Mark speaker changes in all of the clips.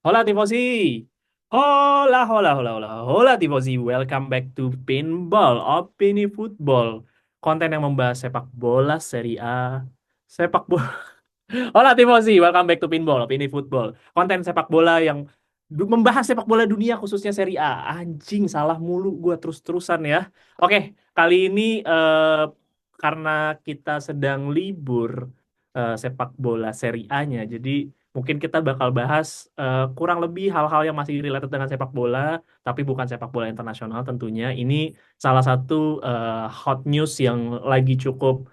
Speaker 1: Hola tifosi. Hola, hola, hola, hola, hola tifosi. Welcome back to Pinball, Opini Football. Konten yang membahas sepak bola Serie A, sepak bola. Hola tifosi, welcome back to Pinball, Opini Football. Konten sepak bola yang membahas sepak bola dunia khususnya Serie A. Anjing, salah mulu gua terus-terusan ya. Oke, kali ini karena kita sedang libur sepak bola Serie A-nya, jadi mungkin kita bakal bahas kurang lebih hal-hal yang masih related dengan sepak bola, tapi bukan sepak bola internasional tentunya. Ini salah satu hot news yang lagi cukup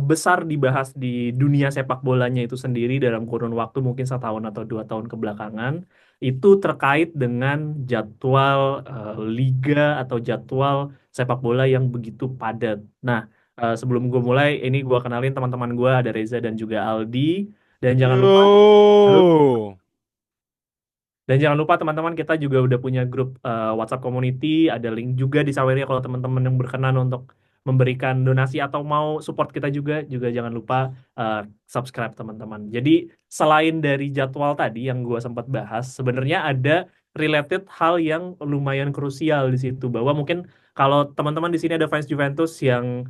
Speaker 1: besar dibahas di dunia sepak bolanya itu sendiri dalam kurun waktu mungkin 1 tahun atau 2 tahun kebelakangan. Itu terkait dengan jadwal liga atau jadwal sepak bola yang begitu padat. Nah, sebelum gue mulai, ini gue kenalin teman-teman gue, ada Reza dan juga Aldi. Dan jangan lupa, halo.
Speaker 2: Yo.
Speaker 1: Dan jangan lupa teman-teman, kita juga udah punya grup WhatsApp community, ada link juga di Saweria kalau teman-teman yang berkenan untuk memberikan donasi atau mau support kita juga jangan lupa eh, subscribe teman-teman. Jadi selain dari jadwal tadi yang gue sempat bahas, sebenarnya ada related hal yang lumayan krusial di situ, bahwa mungkin kalau teman-teman di sini ada fans Juventus yang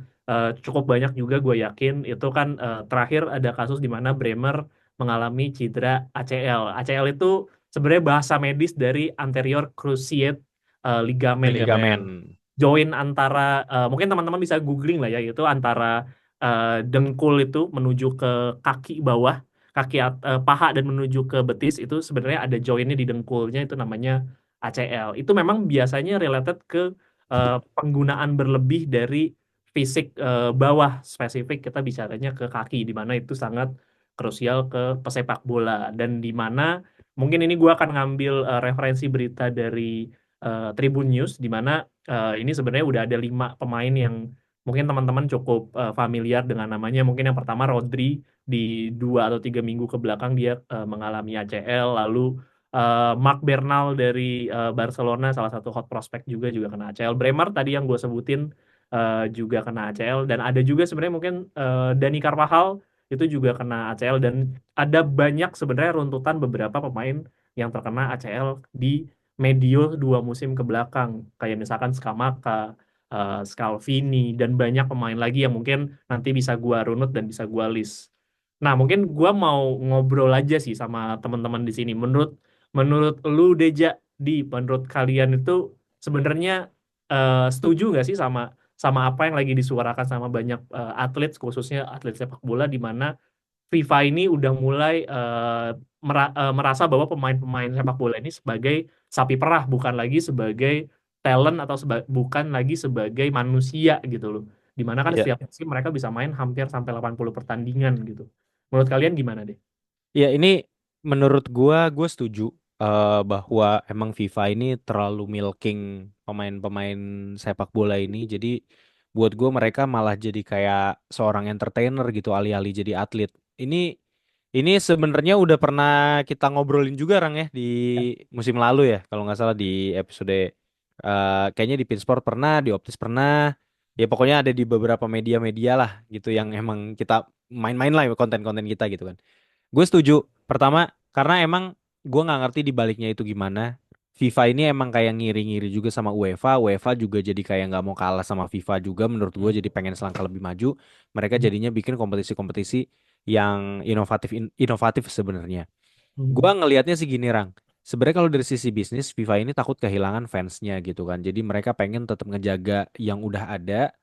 Speaker 1: cukup banyak juga, gue yakin itu kan terakhir ada kasus di mana Bremer mengalami cedera ACL. ACL itu sebenarnya bahasa medis dari anterior cruciate ligament, yaitu
Speaker 2: Ligamen.
Speaker 1: join antara mungkin teman-teman bisa googling lah ya, itu antara dengkul itu menuju ke kaki bawah, paha dan menuju ke betis, itu sebenarnya ada joinnya di dengkulnya, itu namanya ACL. Itu memang biasanya related ke penggunaan berlebih dari fisik bawah, spesifik kita bicaranya ke kaki, di mana itu sangat krusial ke pesepak bola, dan di mana mungkin ini gue akan ngambil referensi berita dari Tribun News, di mana ini sebenarnya udah ada 5 pemain yang mungkin teman-teman cukup familiar dengan namanya. Mungkin yang pertama Rodri, di 2 atau 3 minggu ke belakang dia mengalami ACL. Lalu Mark Bernal dari Barcelona, salah satu hot prospect juga kena ACL. Bremer tadi yang gue sebutin juga kena ACL. Dan ada juga sebenarnya mungkin Dani Carvajal itu juga kena ACL, dan ada banyak sebenarnya runtutan beberapa pemain yang terkena ACL di medio 2 musim ke belakang, kayak misalkan Scamacca, Scalvini, dan banyak pemain lagi yang mungkin nanti bisa gua runut dan bisa gua list. Nah, mungkin gua mau ngobrol aja sih sama teman-teman di sini. Menurut menurut lu Deja, menurut kalian itu sebenarnya setuju nggak sih sama sama apa yang lagi disuarakan sama banyak atlet, khususnya atlet sepak bola, di mana FIFA ini udah mulai merasa bahwa pemain-pemain sepak bola ini sebagai sapi perah, bukan lagi sebagai talent atau bukan lagi sebagai manusia gitu loh. Dimana kan
Speaker 2: Ya,
Speaker 1: setiap musim mereka bisa main hampir sampai 80 pertandingan gitu. Menurut kalian gimana deh?
Speaker 2: ya ini menurut gue setuju bahwa emang FIFA ini terlalu milking pemain-pemain sepak bola ini. Jadi buat gue mereka malah jadi kayak seorang entertainer gitu alih-alih jadi atlet. Ini ini sebenarnya udah pernah kita ngobrolin juga Rang ya di musim lalu ya kalau nggak salah di episode kayaknya di Pinsport pernah, di Optis pernah. Ya pokoknya ada di beberapa media-media lah gitu yang emang kita main-main lah ya konten-konten kita gitu kan. Gue setuju. Pertama, karena emang gue nggak ngerti di baliknya itu gimana. FIFA ini emang kayak ngiri-ngiri juga sama UEFA. UEFA juga jadi kayak nggak mau kalah sama FIFA juga. Menurut gue jadi pengen selangkah lebih maju. Mereka
Speaker 1: Hmm.
Speaker 2: jadinya bikin kompetisi-kompetisi yang inovatif inovatif sebenarnya. Gue
Speaker 1: Hmm.
Speaker 2: ngelihatnya sih gini, Rang. Sebenarnya kalau dari sisi bisnis, FIFA ini takut kehilangan fansnya gitu kan. Jadi mereka pengen tetap ngejaga yang udah ada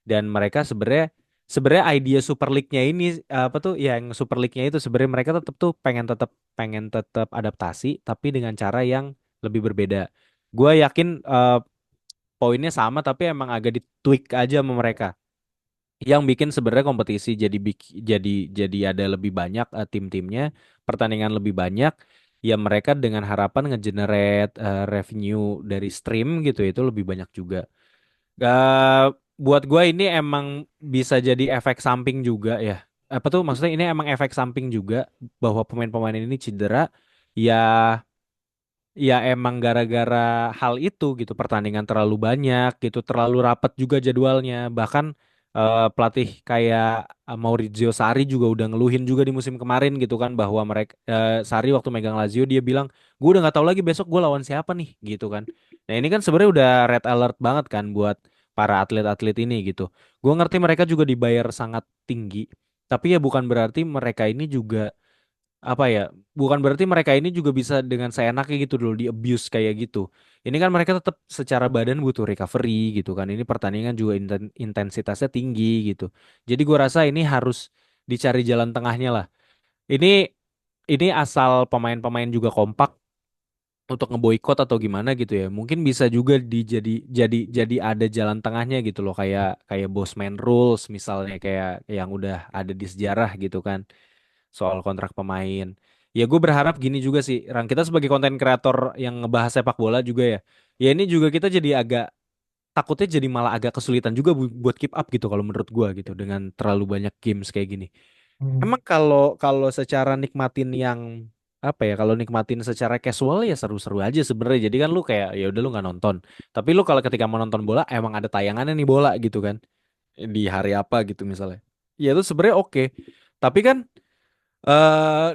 Speaker 2: dan mereka sebenarnya sebenarnya idea Super League-nya ini apa tuh ya, yang Super League-nya itu sebenarnya mereka tetap tuh pengen tetap adaptasi tapi dengan cara yang lebih berbeda. Gue yakin poinnya sama tapi emang agak ditweak aja sama mereka. Yang bikin sebenarnya kompetisi jadi ada lebih banyak tim-timnya, pertandingan lebih banyak. Ya mereka dengan harapan ngegenerate revenue dari stream gitu itu lebih banyak juga. Buat gue ini emang bisa jadi efek samping juga ya. Apa tuh maksudnya ini emang efek samping juga bahwa pemain-pemain ini cedera. Ya, ya emang gara-gara hal itu gitu pertandingan terlalu banyak gitu, terlalu rapat juga jadwalnya. Bahkan Pelatih kayak Maurizio Sarri juga udah ngeluhin juga di musim kemarin gitu kan bahwa mereka Sarri waktu megang Lazio dia bilang gue udah nggak tahu lagi besok gue lawan siapa nih gitu kan. Nah ini kan sebenarnya udah red alert banget kan buat para atlet-atlet ini gitu. Gue ngerti mereka juga dibayar sangat tinggi, tapi ya bukan berarti mereka ini juga apa ya, bukan berarti mereka ini juga bisa dengan seenaknya gitu dulu di abuse kayak gitu. Ini kan mereka tetap secara badan butuh recovery gitu kan. Ini pertandingan juga intensitasnya tinggi gitu. Jadi gue rasa ini harus dicari jalan tengahnya lah. Ini ini asal pemain-pemain juga kompak untuk ngeboikot atau gimana gitu ya. Mungkin bisa juga jadi ada jalan tengahnya gitu loh, kayak kayak Bosman Rules misalnya, kayak yang udah ada di sejarah gitu kan soal kontrak pemain. Ya gue berharap gini juga sih, Rang, kita sebagai konten kreator yang ngebahas sepak bola juga ya. Ya ini juga kita jadi agak takutnya jadi malah agak kesulitan juga buat keep up gitu kalau menurut gue gitu dengan terlalu banyak games kayak gini.
Speaker 1: Hmm.
Speaker 2: Emang kalau kalau secara nikmatin yang apa ya, kalau nikmatin secara casual ya seru-seru aja sebenarnya. Jadi kan lu kayak ya udah lu nggak nonton. Tapi lu kalau ketika mau nonton bola emang ada tayangannya nih bola gitu kan. Di hari apa gitu misalnya. Ya itu sebenarnya oke. Tapi kan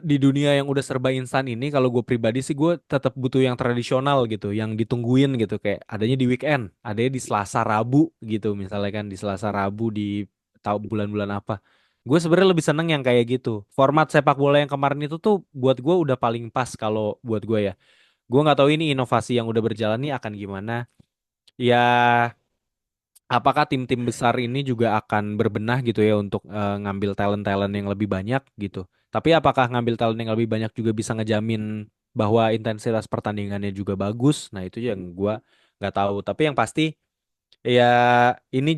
Speaker 2: di dunia yang udah serba instan ini, kalau gue pribadi sih gue tetap butuh yang tradisional gitu, yang ditungguin gitu, kayak adanya di weekend, adanya di Selasa Rabu gitu, misalnya kan di Selasa Rabu di tahu bulan-bulan apa. Gue sebenarnya lebih seneng yang kayak gitu. Format sepak bola yang kemarin itu tuh buat gue udah paling pas kalau buat gue ya. Gue nggak tahu ini inovasi yang udah berjalan nih akan gimana. Ya apakah tim-tim besar ini juga akan berbenah gitu ya untuk ngambil talent-talent yang lebih banyak gitu. Tapi apakah ngambil talent yang lebih banyak juga bisa ngejamin bahwa intensitas pertandingannya juga bagus? Nah itu yang gua nggak tahu. Tapi yang pasti ya ini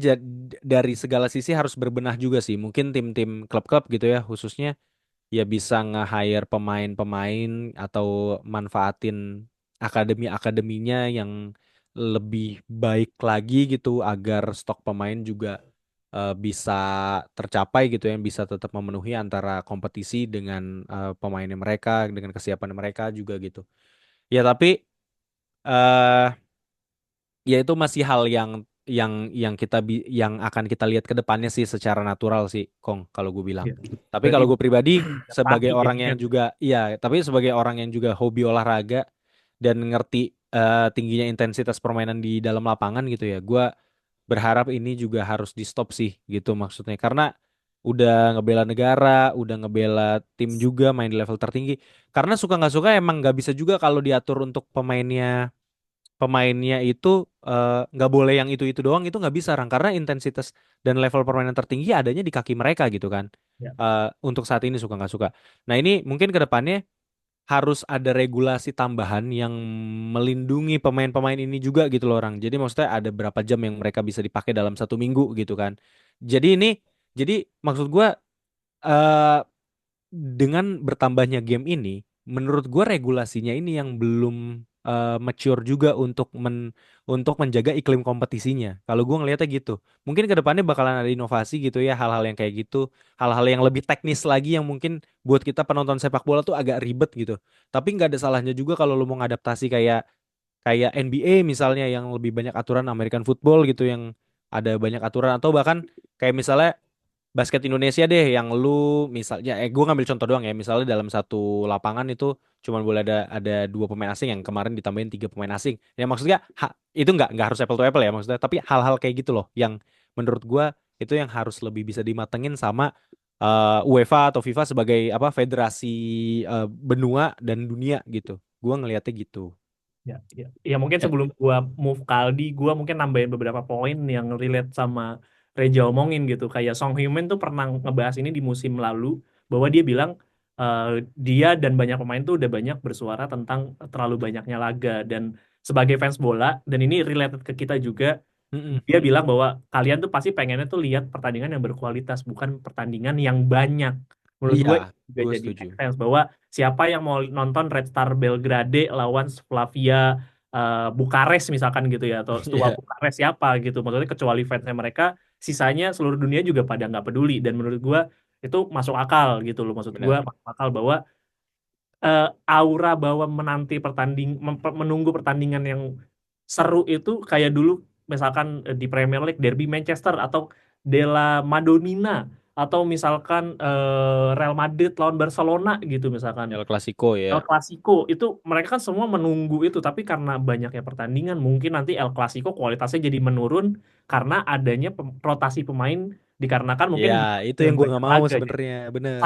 Speaker 2: dari segala sisi harus berbenah juga sih. Mungkin tim-tim klub-klub gitu ya khususnya ya bisa nge-hire pemain-pemain atau manfaatin akademi-akademinya yang lebih baik lagi gitu agar stok pemain juga bisa tercapai gitu yang bisa tetap memenuhi antara kompetisi dengan pemainnya mereka dengan kesiapan mereka juga gitu. Ya tapi eh ya itu masih hal yang yang akan kita lihat ke depannya sih secara natural sih Kong kalau gue bilang.
Speaker 1: Ya.
Speaker 2: Tapi
Speaker 1: Berarti
Speaker 2: kalau gue pribadi sebagai
Speaker 1: adaptasi
Speaker 2: orang
Speaker 1: jadinya
Speaker 2: yang
Speaker 1: tuh.
Speaker 2: juga iya, tapi sebagai orang yang juga hobi olahraga dan ngerti tingginya intensitas permainan di dalam lapangan gitu ya, gue berharap ini juga harus di stop sih gitu maksudnya karena udah ngebela negara, udah ngebela tim juga main di level tertinggi. Karena suka nggak suka emang nggak bisa juga kalau diatur untuk pemainnya itu nggak boleh yang itu doang, itu nggak bisa Rang, karena intensitas dan level permainan tertinggi adanya di kaki mereka gitu kan.
Speaker 1: Ya.
Speaker 2: Untuk saat ini suka nggak suka. Nah ini mungkin ke depannya harus ada regulasi tambahan yang melindungi pemain-pemain ini juga gitu loh orang. Jadi maksudnya ada berapa jam yang mereka bisa dipakai dalam satu minggu gitu kan. Jadi ini jadi maksud gua eh, dengan bertambahnya game ini, menurut gue regulasinya ini yang belum mature juga untuk menjaga iklim kompetisinya. Kalau gue ngelihatnya gitu, mungkin ke depannya bakalan ada inovasi gitu ya, hal-hal yang kayak gitu, hal-hal yang lebih teknis lagi yang mungkin buat kita penonton sepak bola tuh agak ribet gitu. Tapi nggak ada salahnya juga kalau lu mau ngadaptasi kayak kayak NBA misalnya yang lebih banyak aturan American football gitu yang ada banyak aturan atau bahkan kayak misalnya basket Indonesia deh yang lu misalnya gue ngambil contoh doang ya misalnya dalam satu lapangan itu cuma boleh ada dua pemain asing yang kemarin ditambahin tiga pemain asing ya maksudnya itu nggak harus apple to apple ya maksudnya tapi hal-hal kayak gitu loh yang menurut gue itu yang harus lebih bisa dimatengin sama UEFA atau FIFA sebagai apa federasi benua dan dunia gitu gue ngelihatnya gitu.
Speaker 1: Ya, ya. Ya mungkin
Speaker 2: Ya.
Speaker 1: sebelum gua move ke Aldi, gua mungkin nambahin beberapa poin yang relate sama Reja omongin gitu. Kayak Song Hye-min tuh pernah ngebahas ini di musim lalu bahwa dia bilang eh, dia dan banyak pemain tuh udah banyak bersuara tentang terlalu banyaknya laga dan sebagai fans bola dan ini related ke kita juga
Speaker 2: Mm-mm.
Speaker 1: dia bilang bahwa kalian tuh pasti pengennya tuh lihat pertandingan yang berkualitas, bukan pertandingan yang banyak. Menurut
Speaker 2: Iya
Speaker 1: gue juga
Speaker 2: gue
Speaker 1: jadi
Speaker 2: setuju.
Speaker 1: make sense bahwa siapa yang mau nonton Red Star Belgrade lawan Slavia Bukares misalkan gitu ya, atau Steaua
Speaker 2: Iya.
Speaker 1: Bukares siapa gitu. Maksudnya kecuali fansnya mereka, sisanya seluruh dunia juga pada nggak peduli. Dan menurut gue itu masuk akal gitu loh. Maksud gue
Speaker 2: Benar.
Speaker 1: masuk akal bahwa aura bahwa menunggu pertandingan yang seru itu kayak dulu misalkan di Premier League Derby Manchester atau Della Madonnina atau misalkan Real Madrid lawan Barcelona gitu misalkan.
Speaker 2: El Clasico
Speaker 1: El
Speaker 2: ya.
Speaker 1: Clasico itu mereka kan semua menunggu itu, tapi karena banyaknya pertandingan mungkin nanti El Clasico kualitasnya jadi menurun karena adanya rotasi pemain, dikarenakan mungkin
Speaker 2: Ya,
Speaker 1: bisa
Speaker 2: itu yang
Speaker 1: dengan
Speaker 2: gue
Speaker 1: banyak
Speaker 2: nggak mau
Speaker 1: laga, jadi
Speaker 2: sebenarnya, bener.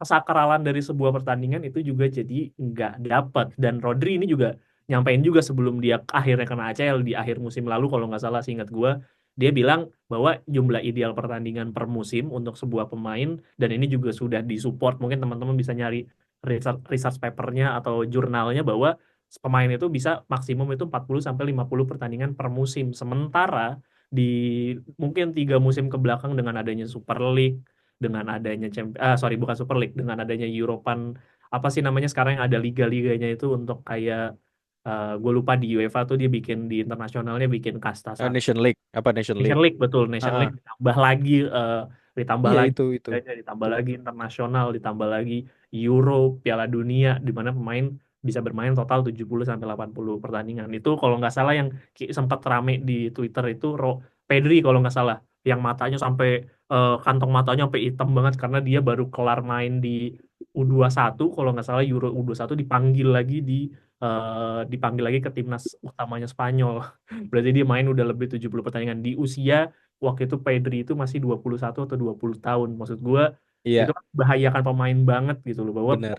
Speaker 1: kesakralan dari sebuah pertandingan itu juga jadi nggak dapat. Dan Rodri ini juga nyampein juga sebelum dia akhirnya kena ACL di akhir musim lalu kalau nggak salah seingat gue, dia bilang bahwa jumlah ideal pertandingan per musim untuk sebuah pemain, dan ini juga sudah disupport, mungkin teman-teman bisa nyari research papernya atau jurnalnya, bahwa pemain itu bisa maksimum itu 40 sampai 50 pertandingan per musim. Sementara di mungkin 3 musim ke belakang dengan adanya Super League, dengan adanya sorry bukan Super League, dengan adanya European apa sih namanya sekarang yang ada liga-liganya itu untuk kayak gue lupa di UEFA tuh dia bikin di internasionalnya bikin kasta
Speaker 2: Nation League, apa Nation
Speaker 1: Nation
Speaker 2: League?
Speaker 1: League, betul,
Speaker 2: Ah,
Speaker 1: Nation
Speaker 2: ah.
Speaker 1: League ditambah lagi ditambah
Speaker 2: Iya
Speaker 1: lagi
Speaker 2: itu.
Speaker 1: liganya, ditambah lagi internasional, ditambah lagi Euro, Piala Dunia di mana pemain bisa bermain total 70 sampai 80 pertandingan. Itu kalau nggak salah yang sempat rame di Twitter itu Pedri kalau nggak salah, yang matanya sampai kantong matanya sampai hitam banget karena dia baru kelar main di U21 kalau nggak salah, Euro U21 dipanggil lagi ke timnas utamanya Spanyol. Berarti dia main udah lebih 70 pertandingan di usia waktu itu Pedri itu masih 21 atau 20 tahun. Maksud gue itu
Speaker 2: Iya,
Speaker 1: kan membahayakan pemain banget gitu loh, bahwa
Speaker 2: bener.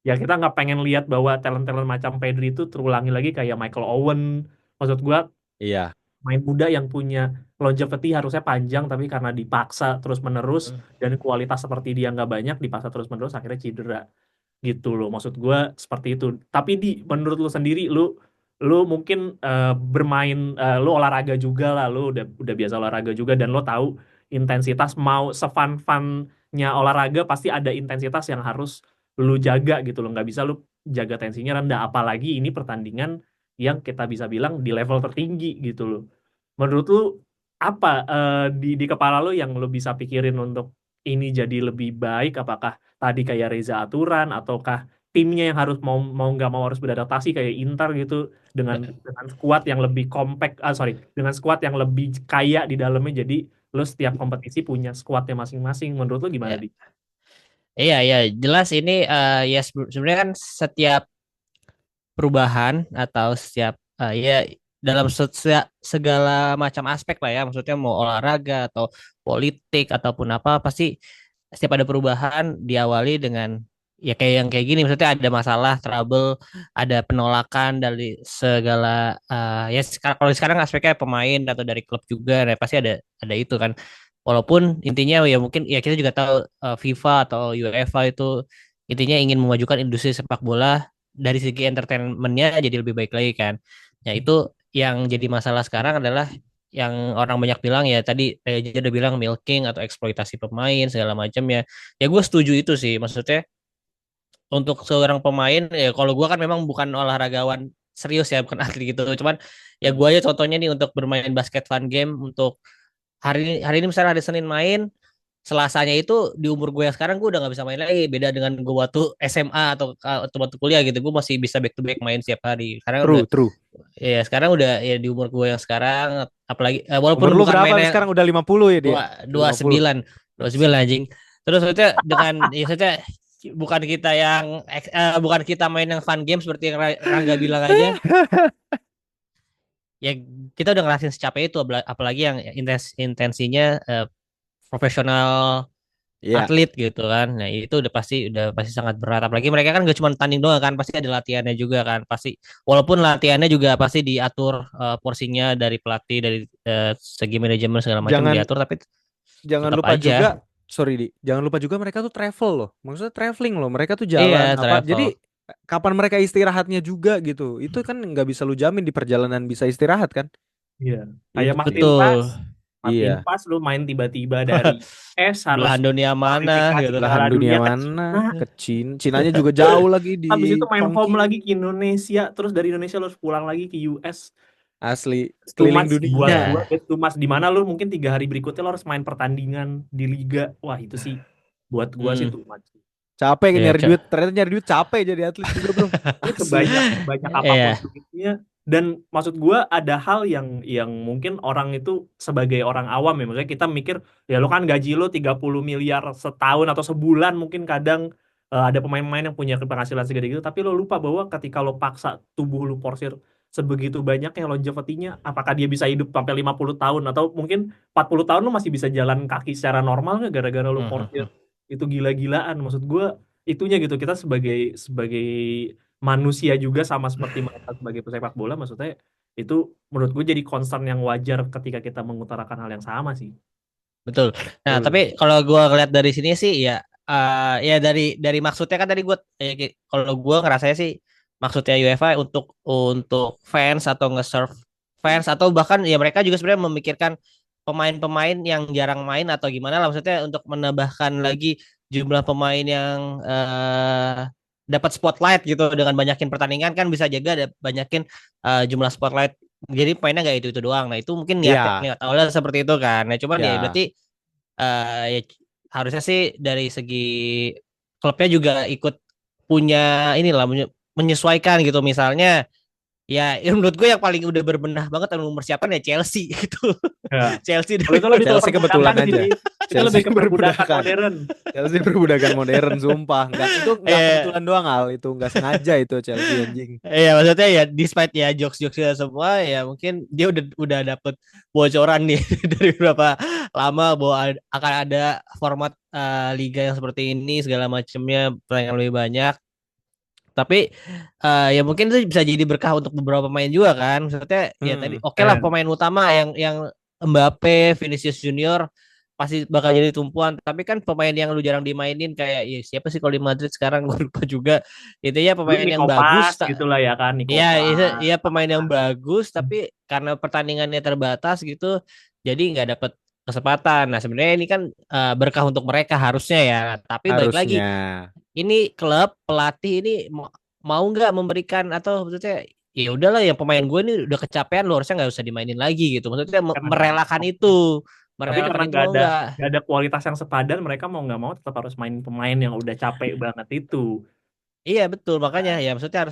Speaker 1: ya kita nggak pengen lihat bahwa talent-talent macam Pedri itu terulangi lagi kayak Michael Owen. Maksud gue
Speaker 2: Iya.
Speaker 1: main muda yang punya longevity harusnya panjang, tapi karena dipaksa terus-menerus dan kualitas seperti dia nggak banyak, dipaksa terus-menerus akhirnya cedera gitu loh. Maksud gue seperti itu. Tapi menurut lu sendiri, lu mungkin bermain, lu olahraga juga lah, lu udah biasa olahraga juga, dan lu tahu intensitas mau sefun-funnya olahraga pasti ada intensitas yang harus lu jaga gitu loh. Nggak bisa lu jaga tensinya rendah, apalagi ini pertandingan yang kita bisa bilang di level tertinggi gitu loh. Menurut lu apa di kepala lu yang lu bisa pikirin untuk ini jadi lebih baik? Apakah tadi kayak Reza Aturan, ataukah timnya yang harus mau nggak mau harus beradaptasi kayak Inter gitu, dengan skuad yang lebih compact, sorry, dengan skuad yang lebih kaya di dalamnya, jadi lu setiap kompetisi punya skuadnya masing-masing. Menurut lu gimana
Speaker 3: Ya.
Speaker 1: di?
Speaker 3: Iya, ya jelas ini ya sebenarnya kan setiap perubahan atau setiap ya dalam segala macam aspek lah ya, maksudnya mau olahraga atau politik ataupun apa, pasti setiap ada perubahan diawali dengan ya kayak yang kayak gini, maksudnya ada masalah, trouble, ada penolakan dari segala ya sekarang, kalau sekarang aspeknya pemain atau dari klub juga, nah, pasti ada itu kan. Walaupun intinya ya mungkin ya kita juga tahu FIFA atau UEFA itu intinya ingin memajukan industri sepak bola dari segi entertainmentnya jadi lebih baik lagi kan. Ya itu yang jadi masalah sekarang adalah yang orang banyak bilang ya tadi Reza udah bilang milking atau eksploitasi pemain segala macam ya. Ya gue setuju itu sih. Maksudnya untuk seorang pemain ya kalau gue kan memang bukan olahragawan serius ya, bukan atlet gitu. Cuman ya gue aja contohnya nih untuk bermain basket fun game untuk hari ini misalnya hari Senin main, Selasanya itu di umur gue yang sekarang gue udah nggak bisa main lagi. Beda dengan gue waktu SMA atau waktu kuliah gitu, gue masih bisa back to back main setiap hari. Sekarang udah
Speaker 2: True, true.
Speaker 3: ya sekarang udah ya di umur gue yang sekarang, apalagi walaupun
Speaker 2: Umur lu
Speaker 3: bukan
Speaker 2: berapa
Speaker 3: main
Speaker 2: nih
Speaker 3: yang
Speaker 2: sekarang? Udah 50 ya dia?
Speaker 3: dua
Speaker 2: Udah
Speaker 3: dua
Speaker 2: 50.
Speaker 3: sembilan dua sembilan anjing. Terus maksudnya dengan ya maksudnya bukan kita yang bukan kita main yang fun game seperti yang Rangga bilang aja, ya kita udah ngerasain secapek itu, apalagi yang intensinya profesional
Speaker 2: Iya.
Speaker 3: atlet gitu kan. Nah, itu udah pasti sangat berat. Apalagi mereka kan gak cuma tanding doang kan, pasti ada latihannya juga kan. Pasti walaupun latihannya juga pasti diatur porsinya dari pelatih, dari segi manajemen segala macam
Speaker 2: Jangan
Speaker 3: diatur, tapi
Speaker 2: jangan
Speaker 3: tetap
Speaker 2: lupa
Speaker 3: aja.
Speaker 2: juga, sorry Di, jangan lupa juga mereka tuh travel loh. Maksudnya traveling loh. Mereka tuh
Speaker 3: Iya,
Speaker 2: jalan apa?
Speaker 3: travel.
Speaker 2: Jadi kapan mereka istirahatnya juga gitu. Itu kan nggak bisa lu jamin di perjalanan bisa istirahat kan?
Speaker 1: Iya. Kayak
Speaker 2: Itu sih.
Speaker 1: Martin
Speaker 3: Betul.
Speaker 1: Pass. Martin
Speaker 2: Iya.
Speaker 1: Pass lu main tiba-tiba dari harus
Speaker 3: Belahan dunia mana
Speaker 1: kualifikasi
Speaker 3: gitu kan.
Speaker 2: Belahan
Speaker 1: Piala
Speaker 2: dunia
Speaker 1: Dunia ke
Speaker 2: mana?
Speaker 1: Cina.
Speaker 2: Ke Cina. Cinanya juga jauh lagi di
Speaker 1: Habis itu main home
Speaker 2: Chongqing.
Speaker 1: lagi ke Indonesia, terus dari Indonesia lu harus pulang lagi ke US.
Speaker 2: Asli
Speaker 1: It's too
Speaker 2: keliling
Speaker 1: much buat
Speaker 2: dunia.
Speaker 1: gua, it's too much, di mana lu mungkin 3 hari berikutnya lu harus main pertandingan di liga. Wah itu sih buat gua sih
Speaker 3: Hmm.
Speaker 1: too much.
Speaker 2: Capek
Speaker 3: Ya,
Speaker 2: nyari duit. Ternyata nyari duit capek jadi atlet juga bro.
Speaker 1: Ini
Speaker 2: Asli.
Speaker 1: sebanyak
Speaker 3: Iya.
Speaker 1: apapun duitnya, Dan maksud gue ada hal yang mungkin orang itu sebagai orang awam ya, maksudnya kita mikir ya lo kan gaji lo 30 miliar setahun atau sebulan, mungkin kadang ada pemain-pemain yang punya penghasilan segede gitu, tapi lo lupa bahwa ketika lo paksa tubuh lo porsir sebegitu banyaknya longevity-nya, apakah dia bisa hidup sampai 50 tahun atau mungkin 40 tahun lo masih bisa jalan kaki secara normal nggak gara-gara lo porsir itu gila-gilaan. Maksud gue itunya gitu, kita sebagai sebagai manusia juga sama seperti mereka sebagai pesepak bola, maksudnya itu menurut gue jadi concern yang wajar ketika kita mengutarakan hal yang sama sih.
Speaker 3: Betul. Nah, tapi kalau gue ngeliat dari sini sih ya, ya dari maksudnya kan tadi gue, kalau gue ngerasanya sih maksudnya UEFA untuk fans atau nge-serve fans atau bahkan ya mereka juga sebenarnya memikirkan pemain-pemain yang jarang main atau gimana lah, maksudnya untuk menambahkan lagi jumlah pemain yang dapat spotlight gitu dengan banyakin pertandingan kan bisa jaga ada banyakin jumlah spotlight, jadi pemainnya nggak itu doang. Nah itu mungkin
Speaker 2: Iya,
Speaker 3: niat awalnya seperti itu kan. Nah cuman ya
Speaker 2: ya
Speaker 3: berarti ya harusnya sih dari segi klubnya juga ikut punya inilah menyesuaikan gitu. Misalnya ya, menurut gue yang paling udah berbenah banget dan mempersiapkan ya Chelsea gitu.
Speaker 1: Ya.
Speaker 3: Chelsea
Speaker 1: Kalau itu lebih ke
Speaker 2: Chelsea kebetulan
Speaker 1: perbudakan
Speaker 2: aja.
Speaker 1: sih. Itu
Speaker 2: Chelsea
Speaker 1: lebih ke perbudakan
Speaker 2: perbudakan.
Speaker 1: modern.
Speaker 2: Chelsea perbudakan modern, sumpah. Nggak kebetulan doang, Al. Itu nggak sengaja itu Chelsea anjing.
Speaker 3: Iya maksudnya ya despite ya jokes-jokesnya semua ya mungkin dia udah dapet bocoran nih dari berapa lama bahwa akan ada format liga yang seperti ini segala macamnya, pertandingan lebih banyak. Tapi ya mungkin itu bisa jadi berkah untuk beberapa pemain juga kan. Maksudnya ya tadi oke lah pemain utama yang Mbappe, Vinicius Junior pasti bakal jadi tumpuan. Tapi kan pemain yang lu jarang dimainin kayak ya siapa sih kalau di Madrid sekarang gue lupa juga. Itu ya
Speaker 1: Mungkin
Speaker 3: pemain yang
Speaker 1: Nico
Speaker 3: bagus.
Speaker 1: Paz gitulah ya kan, Nico
Speaker 3: Iya,
Speaker 1: Paz.
Speaker 3: iya pemain yang bagus tapi karena pertandingannya terbatas gitu, jadi nggak dapet kesempatan. Nah sebenarnya ini kan berkah untuk mereka harusnya ya. Tapi balik lagi,
Speaker 2: Harusnya.
Speaker 3: ini klub pelatih ini mau nggak memberikan atau maksudnya ya udahlah yang pemain gue ini udah kecapean, lu harusnya nggak usah dimainin lagi gitu. Maksudnya
Speaker 1: Karena
Speaker 3: merelakan itu,
Speaker 1: tapi
Speaker 3: merelakan
Speaker 1: karena
Speaker 3: itu mau nggak?
Speaker 1: nggak ada kualitas yang sepadan, mereka mau nggak mau tetap harus main pemain yang udah capek banget itu.
Speaker 3: Iya betul, makanya ya maksudnya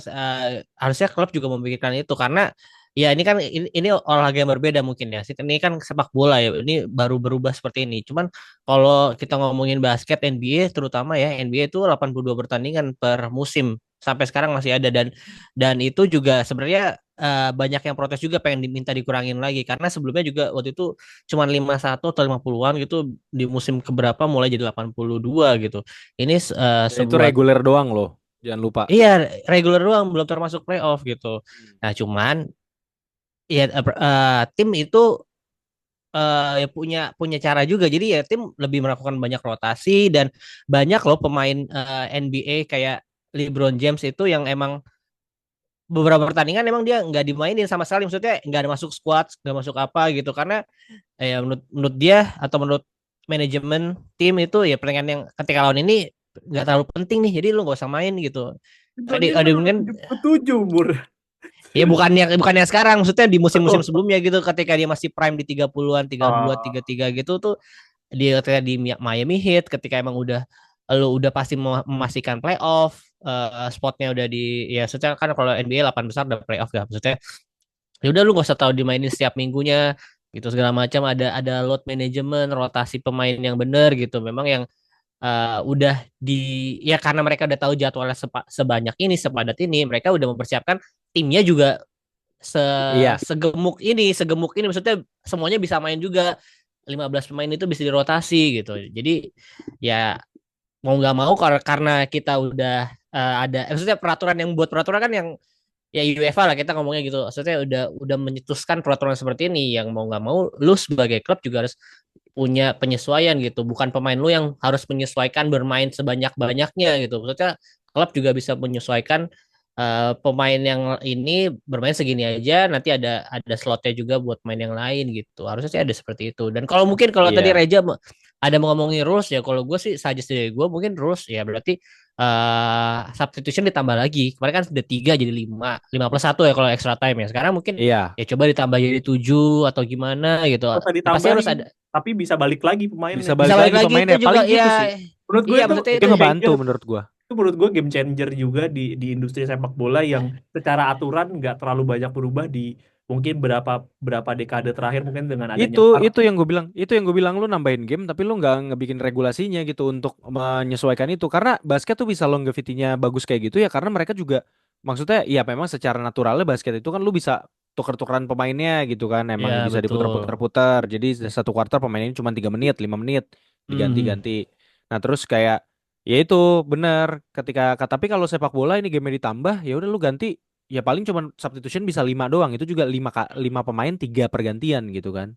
Speaker 3: harusnya klub juga memikirkan itu karena ya ini kan ini olahraga yang berbeda mungkin ya. Ini kan sepak bola ya. Ini baru berubah seperti ini. Cuman kalau kita ngomongin basket NBA terutama ya, NBA itu 82 pertandingan per musim. Sampai sekarang masih ada dan itu juga sebenarnya banyak yang protes juga pengen diminta dikurangin lagi karena sebelumnya juga waktu itu cuma 51 atau 50-an gitu di musim keberapa mulai jadi 82 gitu. Ini
Speaker 2: Dan itu
Speaker 3: sebuah.
Speaker 2: reguler doang loh. Jangan lupa.
Speaker 3: Iya, regular doang, belum termasuk playoff gitu. Nah, cuman ya tim itu ya punya cara juga. Jadi ya tim lebih melakukan banyak rotasi dan banyak loh pemain NBA kayak LeBron James itu yang emang beberapa pertandingan emang dia nggak dimainin sama sekali. Maksudnya nggak ada masuk squad, nggak masuk apa gitu karena ya menurut dia atau menurut manajemen tim itu ya pertandingan yang ketika lawan ini nggak terlalu penting nih, jadi lu nggak usah main gitu.
Speaker 1: LeBron James
Speaker 3: Ada
Speaker 1: kan
Speaker 3: mungkin
Speaker 1: 77 umur.
Speaker 3: ya bukannya sekarang, maksudnya di musim-musim
Speaker 1: Oh.
Speaker 3: sebelumnya gitu ketika dia masih prime di 30-an, 32, 33 gitu tuh dia ketika di Miami Heat ketika emang udah pasti memastikan playoff, spotnya udah di ya secara kan kalau NBA 8 besar udah playoff ya maksudnya. Ya udah lu nggak usah tahu dimainin setiap minggunya gitu segala macam, ada load management, rotasi pemain yang bener gitu. Memang yang udah di ya karena mereka udah tahu jadwalnya sebanyak ini sepadat ini, mereka udah mempersiapkan timnya juga se
Speaker 2: Iya.
Speaker 3: segemuk ini maksudnya semuanya bisa main juga, 15 pemain itu bisa dirotasi gitu. Jadi ya mau nggak mau karena kita udah ada maksudnya peraturan yang buat peraturan kan yang ya UEFA lah kita ngomongnya gitu. Maksudnya udah menyetuskan peraturan seperti ini, yang mau nggak mau lu sebagai klub juga harus punya penyesuaian gitu. Bukan pemain lu yang harus menyesuaikan bermain sebanyak-banyaknya gitu. Maksudnya klub juga bisa menyesuaikan pemain yang ini bermain segini aja, nanti ada slotnya juga buat main yang lain gitu. Harusnya sih ada seperti itu. Dan kalau mungkin kalau tadi
Speaker 2: Iya.
Speaker 3: Reja ada mau ngomongin rules ya, kalau gue sih suggest dari gue mungkin rules ya berarti substitution ditambah lagi. Kemarin kan sudah 3 jadi 5 5+1 ya kalau extra time ya. Sekarang mungkin
Speaker 2: Iya.
Speaker 3: ya coba ditambah jadi 7 atau gimana gitu.
Speaker 1: Nggak usah
Speaker 3: Ya, pasti harus
Speaker 1: ditambahin,
Speaker 3: ada.
Speaker 1: tapi bisa balik lagi pemainnya.
Speaker 2: Bisa
Speaker 3: Bisa
Speaker 2: balik
Speaker 3: balik
Speaker 2: lagi
Speaker 3: lagi itu
Speaker 2: pemainnya.
Speaker 3: juga
Speaker 2: Paling
Speaker 3: ya.
Speaker 2: gitu sih.
Speaker 1: Menurut gue
Speaker 3: Iya
Speaker 1: itu
Speaker 3: maksudnya
Speaker 2: Itu
Speaker 3: itu
Speaker 2: ngebantu menurut gua.
Speaker 1: menurut gue game changer juga di industri sepak bola yang secara aturan nggak terlalu banyak berubah di mungkin berapa berapa dekade terakhir mungkin dengan adanya
Speaker 2: Itu
Speaker 1: VAR.
Speaker 2: itu yang gue bilang lu nambahin game tapi lu nggak ngebikin regulasinya gitu untuk menyesuaikan itu karena basket tuh bisa longevity-nya bagus kayak gitu ya karena mereka juga maksudnya ya memang secara naturalnya basket itu kan lu bisa tuker-tukeran pemainnya gitu kan emang
Speaker 3: Ya
Speaker 2: bisa
Speaker 3: betul.
Speaker 2: diputer-puter jadi satu kuarter pemainnya cuma 3 menit 5 menit
Speaker 1: Mhm.
Speaker 2: diganti-ganti. Nah terus kayak ya itu bener ketika tapi kalau sepak bola ini game ditambah ya udah lu ganti ya paling cuma substitution bisa 5 doang itu juga 5 pemain 3 pergantian gitu kan.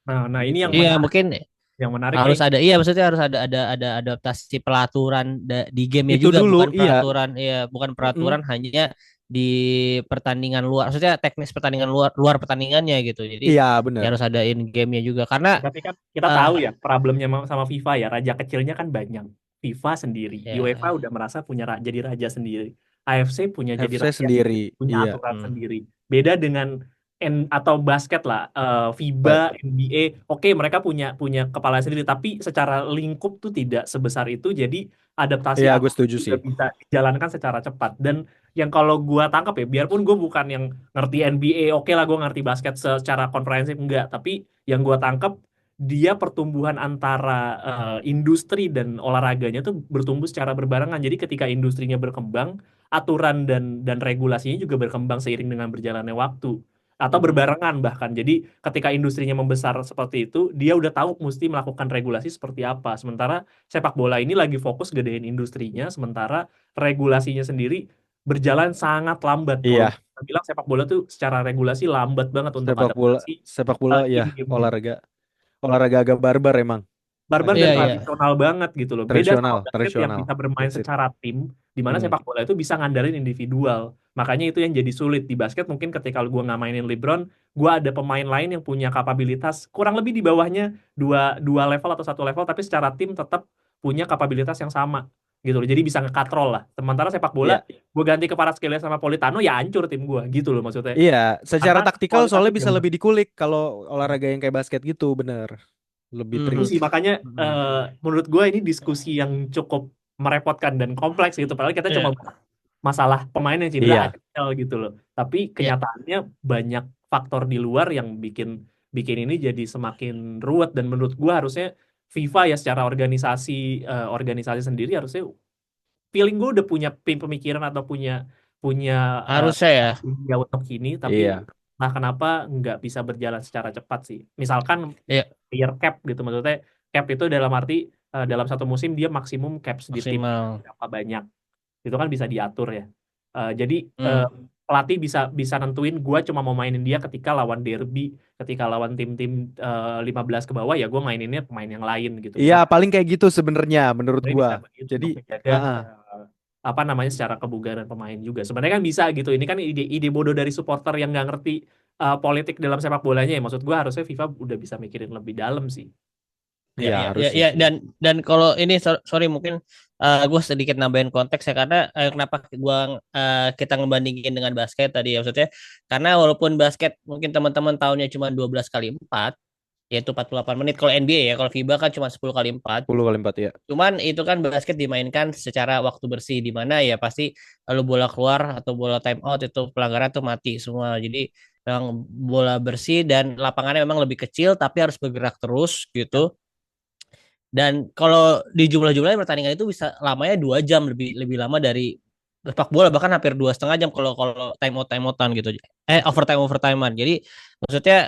Speaker 1: Nah ini
Speaker 2: Gitu.
Speaker 3: Iya mungkin
Speaker 1: yang menarik
Speaker 3: harus
Speaker 1: kayak
Speaker 3: ada, iya maksudnya harus ada adaptasi pelaturan di gamenya
Speaker 2: Itu
Speaker 3: juga,
Speaker 2: dulu,
Speaker 3: bukan
Speaker 2: iya.
Speaker 3: peraturan, ya bukan
Speaker 2: Mm-mm.
Speaker 3: peraturan hanya di pertandingan luar, maksudnya teknis pertandingan luar luar pertandingannya gitu. Jadi
Speaker 2: Iya,
Speaker 3: ya
Speaker 2: bener.
Speaker 3: harus ada in gamenya juga karena
Speaker 1: tapi kan kita
Speaker 3: eh
Speaker 1: tahu ya problemnya sama FIFA ya raja kecilnya kan banyak. FIFA sendiri, UEFA
Speaker 3: ya
Speaker 1: udah merasa punya jadi raja sendiri, AFC punya jadi
Speaker 2: FC
Speaker 1: raja
Speaker 2: sendiri,
Speaker 1: sendiri, punya
Speaker 2: iya.
Speaker 1: aturan
Speaker 3: hmm,
Speaker 1: sendiri. Beda dengan atau basket lah, FIBA,
Speaker 2: Ba-
Speaker 1: NBA, oke mereka punya punya kepala sendiri, tapi secara lingkup tuh tidak sebesar itu. Jadi adaptasi
Speaker 2: Iya, gue
Speaker 1: apa
Speaker 2: setuju
Speaker 1: juga
Speaker 2: sih.
Speaker 1: bisa dijalankan secara cepat. Dan yang kalau gua tangkap ya, biarpun gue bukan yang ngerti NBA, oke lah gue ngerti basket secara komprehensif enggak, tapi yang gua tangkap dia pertumbuhan antara industri dan olahraganya tuh bertumbuh secara berbarengan. Jadi ketika industrinya berkembang, aturan dan regulasinya juga berkembang seiring dengan berjalannya waktu atau
Speaker 2: Mhm.
Speaker 1: berbarengan bahkan. Jadi ketika industrinya membesar seperti itu, dia udah tahu mesti melakukan regulasi seperti apa. Sementara sepak bola ini lagi fokus gedein industrinya, sementara regulasinya sendiri berjalan sangat lambat. Kalau
Speaker 2: Iya,
Speaker 1: kita bilang sepak bola tuh secara regulasi lambat banget untuk
Speaker 2: sepak bola,
Speaker 1: adaptasi
Speaker 2: sepak bola ya
Speaker 1: in-game-nya.
Speaker 2: olahraga, olahraga agak barbar emang.
Speaker 1: Barbar
Speaker 2: Agak
Speaker 1: dan
Speaker 3: iya iya
Speaker 1: tradisional banget gitu loh. Beda sama
Speaker 2: tradisional,
Speaker 1: basket yang
Speaker 2: tradisional.
Speaker 1: bisa bermain
Speaker 2: That's it.
Speaker 1: secara tim, di mana
Speaker 2: Hmm.
Speaker 1: sepak bola itu bisa ngandalin individual. Makanya itu yang jadi sulit di basket. Mungkin ketika gua nggak mainin LeBron, gua ada pemain lain yang punya kapabilitas kurang lebih di bawahnya dua dua level atau satu level, tapi secara tim tetap punya kapabilitas yang sama gitu loh. Jadi bisa nge-control lah. Sementara sepak bola,
Speaker 2: Iya,
Speaker 1: gua ganti ke Kvaratskhelia sama Politano ya hancur tim gua gitu loh maksudnya.
Speaker 2: iya. Secara
Speaker 1: Karena
Speaker 2: taktikal soalnya
Speaker 1: kualitasnya
Speaker 2: bisa
Speaker 1: jauh.
Speaker 2: lebih dikulik kalau olahraga yang kayak basket gitu, bener. Lebih
Speaker 1: Itu
Speaker 3: mhm.
Speaker 1: sih
Speaker 2: tricky.
Speaker 1: makanya
Speaker 2: Mhm.
Speaker 1: menurut gue ini diskusi yang cukup merepotkan dan kompleks gitu. Padahal kita cuma
Speaker 3: Iya
Speaker 1: bahas masalah pemain yang cedera
Speaker 2: Iya,
Speaker 1: ACL gitu loh. Tapi
Speaker 3: iya
Speaker 1: kenyataannya banyak faktor di luar yang bikin bikin ini jadi semakin ruwet. Dan menurut gue harusnya FIFA ya secara organisasi organisasi sendiri harusnya feeling gue udah punya pemikiran atau punya punya eh,
Speaker 3: harusnya ya.
Speaker 1: ya untuk ini, tapi
Speaker 2: iya,
Speaker 1: nah kenapa nggak bisa berjalan secara cepat sih? Misalkan
Speaker 3: Iya
Speaker 1: player cap gitu, maksudnya cap itu dalam arti dalam satu musim dia maksimum caps di tim
Speaker 3: maksimal.
Speaker 1: berapa banyak, itu kan bisa diatur ya. Jadi
Speaker 3: Hmm.
Speaker 1: pelatih bisa bisa nentuin gue cuma mau mainin dia ketika lawan derby, ketika lawan tim-tim 15 ke bawah ya gue maininnya pemain yang lain gitu.
Speaker 2: iya. Paling kayak gitu sebenarnya menurut
Speaker 1: Sebenarnya
Speaker 2: gua.
Speaker 1: bisa begitu
Speaker 2: Jadi,
Speaker 1: untuk menjaga
Speaker 2: heeh.
Speaker 1: apa namanya secara kebugaran pemain juga. Sebenarnya kan bisa gitu. Ini kan ide-ide bodoh dari supporter yang nggak ngerti politik dalam sepak bolanya ya. Maksud gua harusnya FIFA udah bisa mikirin lebih dalam sih.
Speaker 3: Ya,
Speaker 2: Iya
Speaker 3: ya, ya,
Speaker 2: harusnya
Speaker 3: ya,
Speaker 2: sih.
Speaker 3: dan kalau ini sorry mungkin gue sedikit nambahin konteks ya karena kenapa kita ngebandingin dengan basket tadi ya maksudnya karena walaupun basket mungkin teman-teman tahunnya cuma 12 kali 4 yaitu 48 menit kalau NBA ya kalau FIBA kan cuma 10 kali 4
Speaker 2: 10 kali 4 ya.
Speaker 3: cuman itu kan basket dimainkan secara waktu bersih di mana ya pasti lalu bola keluar atau bola time out itu pelanggaran tuh mati semua jadi memang bola bersih dan lapangannya memang lebih kecil tapi harus bergerak terus gitu dan kalau di jumlah-jumlahnya pertandingan itu bisa lamanya 2 jam lebih lebih lama dari sepak bola bahkan hampir 2,5 jam kalau kalau time outan gitu overtimean jadi maksudnya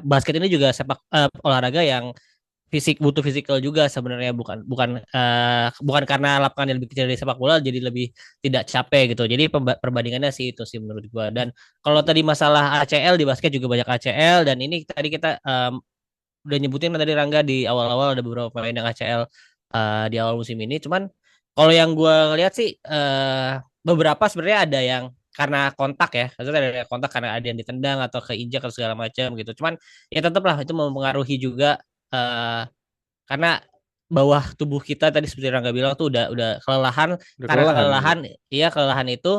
Speaker 3: basket ini juga olahraga yang butuh fisikal juga sebenarnya bukan bukan bukan karena lapangan yang lebih kecil dari sepak bola jadi lebih tidak capek gitu jadi perbandingannya sih itu sih menurut gua dan kalau tadi masalah ACL di basket juga banyak ACL dan ini tadi kita udah nyebutin kan tadi Rangga di awal-awal ada beberapa pemain yang ACL di awal musim ini. Cuman kalau yang gue lihat sih beberapa sebenarnya ada yang karena kontak ya, maksudnya ada kontak karena ada yang ditendang atau keinjak atau segala macam gitu. Cuman ya tetaplah itu mempengaruhi juga karena bawah tubuh kita tadi seperti Rangga bilang tuh udah kelelahan
Speaker 2: Udah
Speaker 3: karena
Speaker 2: kelelahan iya.
Speaker 3: kelelahan iya kelelahan itu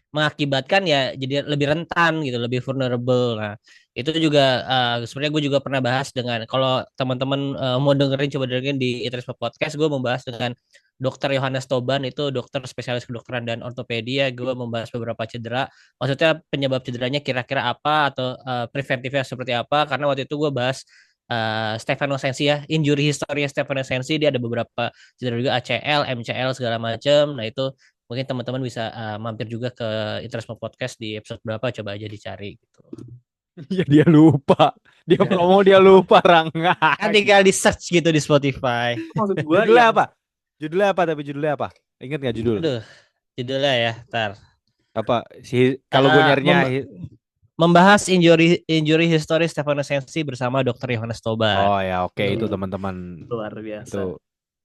Speaker 3: mengakibatkan ya jadi lebih rentan gitu, lebih vulnerable. Nah, itu juga sebenarnya gue juga pernah bahas dengan kalau teman-teman mau dengerin coba dengerin di Itrisma Podcast, gue membahas dengan Dokter Yohanes Toban itu dokter spesialis kedokteran dan ortopedia. Gue membahas beberapa cedera. Maksudnya penyebab cederanya kira-kira apa atau preventifnya seperti apa. Karena waktu itu gue bahas Stefano Sensi ya, injury history Stefano Sensi. Dia ada beberapa cedera juga ACL, MCL segala macam. Nah itu mungkin teman-teman bisa mampir juga ke Interisme Podcast di episode berapa, coba aja dicari gitu.
Speaker 2: Ya dia lupa. Dia
Speaker 1: Ya.
Speaker 2: promo dia lupa Rangga.
Speaker 3: Kan tinggal di search gitu di Spotify.
Speaker 1: Maksud gue
Speaker 2: Judulnya
Speaker 1: yang
Speaker 2: apa? Judulnya apa? Ingat nggak judul?
Speaker 3: Aduh, judulnya ya, ntar.
Speaker 2: Apa sih kalau gue nyarinya
Speaker 3: Membahas injury injury history Stefano Sensi bersama Dr. Yohanes Toban.
Speaker 2: oh ya oke itu
Speaker 1: Hmm,
Speaker 2: teman-teman
Speaker 1: luar biasa.
Speaker 2: itu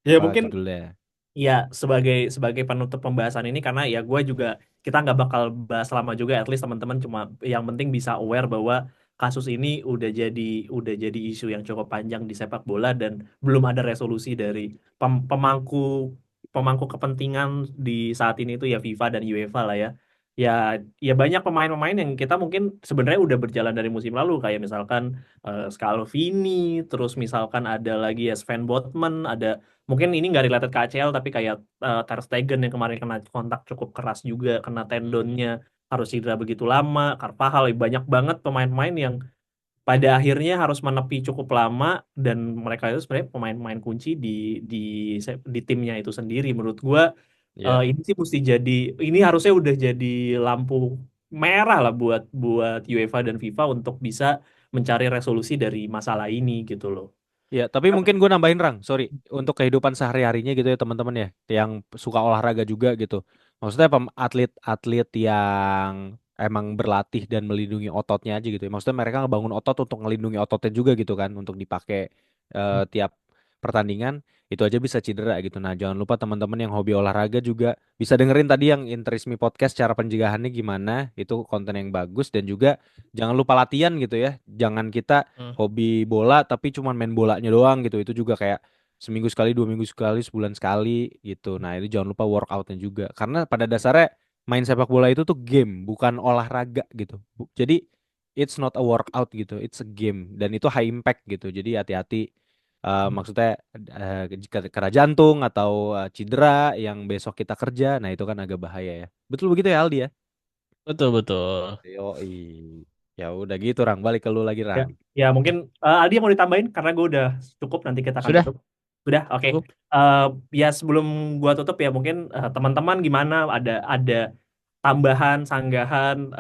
Speaker 1: Ya
Speaker 2: apa
Speaker 1: mungkin
Speaker 2: judulnya?
Speaker 1: ya sebagai penutup pembahasan ini karena ya gue juga kita nggak bakal bahas lama juga, at least teman-teman cuma yang penting bisa aware bahwa kasus ini udah jadi isu yang cukup panjang di sepak bola dan belum ada resolusi dari pemangku pemangku kepentingan di saat ini itu ya FIFA dan UEFA lah ya. Ya ya banyak pemain-pemain yang kita mungkin sebenarnya udah berjalan dari musim lalu kayak misalkan Scalvini, terus misalkan ada lagi ya Sven Botman, ada mungkin ini nggak related ke ACL tapi kayak Ter Stegen yang kemarin kena kontak cukup keras juga, kena tendonnya harus cedera begitu lama. Carvajal, banyak banget pemain-pemain yang pada akhirnya harus menepi cukup lama dan mereka itu sebenarnya pemain-pemain kunci di di timnya itu sendiri. Menurut gua
Speaker 2: Ya.
Speaker 1: ini sih mesti jadi, ini harusnya udah jadi lampu merah lah buat buat UEFA dan FIFA untuk bisa mencari resolusi dari masalah ini gitu loh.
Speaker 2: Ya, tapi mungkin gue nambahin sorry, untuk kehidupan sehari-harinya gitu ya teman-teman ya, yang suka olahraga juga gitu. Maksudnya atlet-atlet yang emang berlatih dan melindungi ototnya aja gitu ya. Maksudnya mereka ngebangun otot untuk ngelindungi ototnya juga gitu kan, untuk dipakai tiap pertandingan, itu aja bisa cedera gitu. Nah, jangan lupa teman-teman yang hobi olahraga juga bisa dengerin tadi yang Interisme Podcast cara pencegahannya gimana, itu konten yang bagus dan juga jangan lupa latihan gitu ya. Jangan kita
Speaker 3: Hmm.
Speaker 2: hobi bola tapi cuman main bolanya doang gitu, itu juga kayak seminggu sekali, 2 minggu sekali, sebulan sekali gitu. Nah itu jangan lupa workoutnya juga karena pada dasarnya main sepak bola itu tuh game bukan olahraga gitu. Jadi it's not a workout gitu, it's a game dan itu high impact gitu, jadi hati-hati. Maksudnya kena jantung atau cedera yang besok kita kerja, nah itu kan agak bahaya ya, betul begitu ya Aldi ya.
Speaker 3: Betul betul.
Speaker 2: Yoi. Ya udah gitu Rang, balik ke lu lagi
Speaker 1: Ya,
Speaker 2: Rang.
Speaker 1: ya mungkin Aldi mau ditambahin karena gue udah cukup, nanti kita akan
Speaker 3: Sudah
Speaker 1: tutup. Sudah, oke.
Speaker 3: cukup.
Speaker 1: Eh, ya sebelum gua tutup ya mungkin teman-teman gimana, ada tambahan sanggahan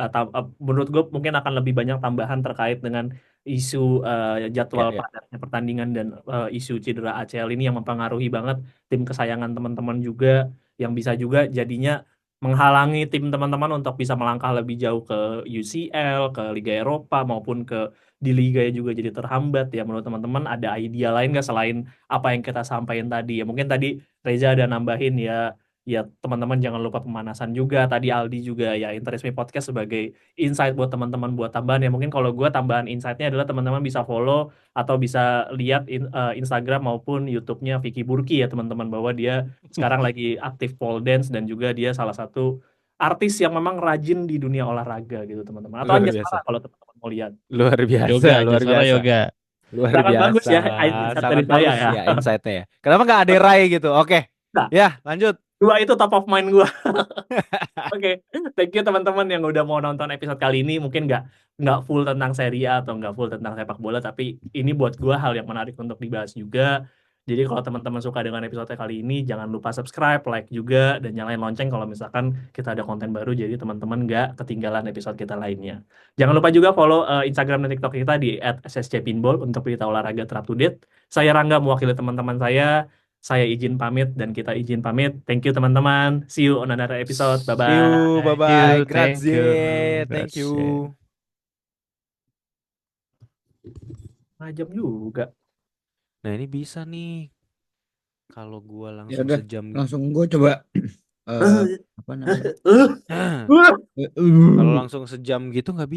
Speaker 1: menurut gue mungkin akan lebih banyak tambahan terkait dengan isu
Speaker 2: Ya
Speaker 1: jadwal
Speaker 2: ya.
Speaker 1: padatnya pertandingan dan isu cedera ACL ini yang mempengaruhi banget tim kesayangan teman-teman juga, yang bisa juga jadinya menghalangi tim teman-teman untuk bisa melangkah lebih jauh ke UCL, ke Liga Eropa maupun ke di liga juga jadi terhambat. Ya menurut teman-teman ada ide lain nggak selain apa yang kita sampaikan tadi? Ya mungkin tadi Reza ada nambahin ya, ya teman-teman jangan lupa pemanasan juga. Tadi Aldi juga ya Interisme Podcast sebagai insight buat teman-teman buat tambahan. Ya mungkin kalau gue tambahan insightnya adalah teman-teman bisa follow atau bisa lihat Instagram maupun YouTube-nya Vicky Burki ya teman-teman, bahwa dia sekarang lagi aktif pole dance dan juga dia salah satu artis yang memang rajin di dunia olahraga gitu teman-teman. Atau
Speaker 2: Luar
Speaker 1: Anjasmara
Speaker 2: biasa.
Speaker 1: kalau teman-teman mau lihat.
Speaker 2: Luar biasa,
Speaker 3: Yoga,
Speaker 2: luar
Speaker 3: Jasmara
Speaker 2: biasa.
Speaker 3: yoga.
Speaker 2: Luar
Speaker 1: Sangat bagus
Speaker 2: biasa.
Speaker 1: ya insight dari
Speaker 2: Sangat
Speaker 1: saya
Speaker 2: bagus
Speaker 1: ya.
Speaker 2: ya insight-nya ya. Kenapa nggak ada Rai gitu? Oke.
Speaker 1: Nah,
Speaker 2: Ya, lanjut.
Speaker 1: dua itu top of mind gue. Oke, thank you teman-teman yang udah mau nonton episode kali ini. Mungkin nggak full tentang Serie A atau nggak full tentang sepak bola, tapi ini buat gue hal yang menarik untuk dibahas juga. Jadi kalau teman-teman suka dengan episode kali ini, jangan lupa subscribe, like juga, dan nyalain lonceng kalau misalkan kita ada konten baru. Jadi teman-teman nggak ketinggalan episode kita lainnya. Jangan lupa juga follow Instagram dan TikTok kita di @sscpinball untuk berita olahraga terupdate. Saya Rangga mewakili teman-teman saya izin pamit dan kita izin pamit. Thank you teman-teman. See you on another episode.
Speaker 2: See you,
Speaker 1: Bye-bye.
Speaker 2: bye-bye.
Speaker 3: Thank you,
Speaker 2: Grazie. Thank you.
Speaker 3: grazie.
Speaker 1: Jam juga.
Speaker 2: Nah, ini bisa nih. Kalau gua
Speaker 4: Ya
Speaker 2: langsung
Speaker 4: udah,
Speaker 2: sejam
Speaker 4: langsung gue coba apa namanya?
Speaker 1: Uh, uh.
Speaker 2: kalau langsung sejam gitu nggak bisa.